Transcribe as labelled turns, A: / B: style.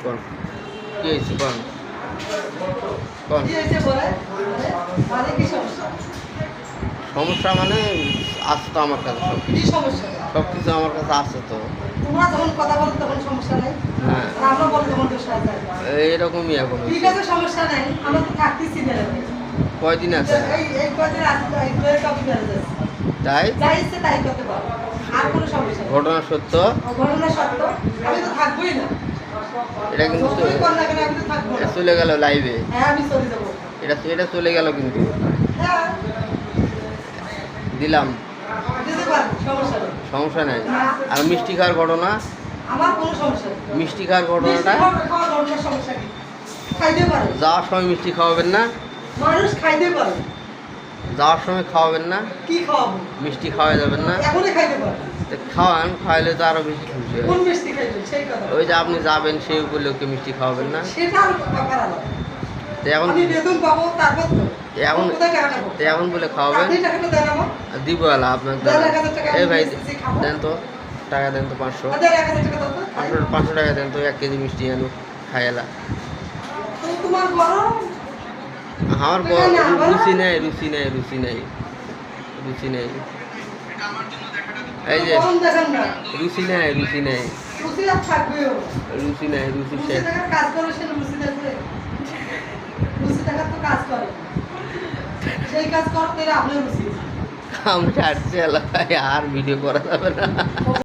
A: কোন কি হয়েছে কোন কোন সমস্যা মানে আছে তো আমার কাছে সব কিছু সব কিছু আমার কাছে আছে তো
B: তোমরা যখন কথা বলো তখন সমস্যা নাই
A: হ্যাঁ
B: আর আমরা বলি তখন দোষ আছে
A: এরকমই এখন
B: ঠিক আছে সমস্যা নাই আমরা তো থাকতেছি না
A: কয়দিন আছে
B: এই কয়দিন আছে এই দুই কপি করে যাচ্ছে
A: তাই
B: যাই ইচ্ছে তাই করতে পারো আর কোনো সমস্যা নেই
A: ঘটনা সত্য
B: ঘটনা সত্য আমি তো থাকবোই না
A: এটা কিন্তু
B: যতই কর না কেন আমি তো থাকবো
A: এটা
B: না
A: চলে গেল লাইভে
B: হ্যাঁ আমি চলে যাবো
A: এটা চলে গেল কিন্তু
B: হ্যাঁ
A: দিলাম
B: দিতে পারো সমস্যা নেই
A: সমস্যা নাই আর মিষ্টি খাওয়ার ঘটনা
B: আমার কোনো সমস্যা নেই
A: মিষ্টি খাওয়ার ঘটনাটা
B: খাওয়া ঘটনার সমস্যা কি খাইতে পারে
A: যাওয়ার সময় মিষ্টি খাওয়াবেন না
B: মানুষ খাইতে পারে
A: যাওয়ার সময় খাওয়াবেন না
B: কি খাওয়াবো
A: মিষ্টি খাওয়া যাবেন না
B: এখনই খাইতে পারে
A: তো খাওয়ান খাওয়াইলে তো আরো বেশি খুশি হয়
B: কোন মিষ্টি খাইবেন সেই কথা
A: ওই যে আপনি যাবেন সেই উপলক্ষে মিষ্টি খাওয়াবেন না
B: সেটা আর ব্যাপার আলাদা
A: তো এখন
B: আমি বেতন পাবো তারপর তো
A: এখন
B: কোথায় টাকা নেবো
A: তো এখন বলে খাওয়াবেন
B: আপনি টাকাটা দেন আমার
A: দিব আলা আপনার
B: দেড় লাখ হাজার টাকা
A: এই ভাই
B: আমি মিষ্টি খাবো।
A: দেন তো টাকা দেন তো 500
B: দেড় লাখ হাজার টাকা দাও তো
A: 500 টাকা দেন তো 1 কেজি মিষ্টি আলু খাইলা
B: তো তোমার বড়
A: আমার
B: না, না, আমার-
A: রুচি নেই রুচি নেই রুচি নেই রুচি নেই এই যে
B: গরম দেখেন না
A: রুচি নেই রুচি নেই
B: রুচি আর থাকবেও
A: রুচি নেই রুচি
B: রুচি
A: শেষ
B: টাকার কাজ করে সে রুচি দেখবে রুচি টাকার তো কাজ করে সেই কাজ করতে আপনি রুচি
A: আমি ছাড়ছি আল্লাহ ভাই আর ভিডিও করা যাবে না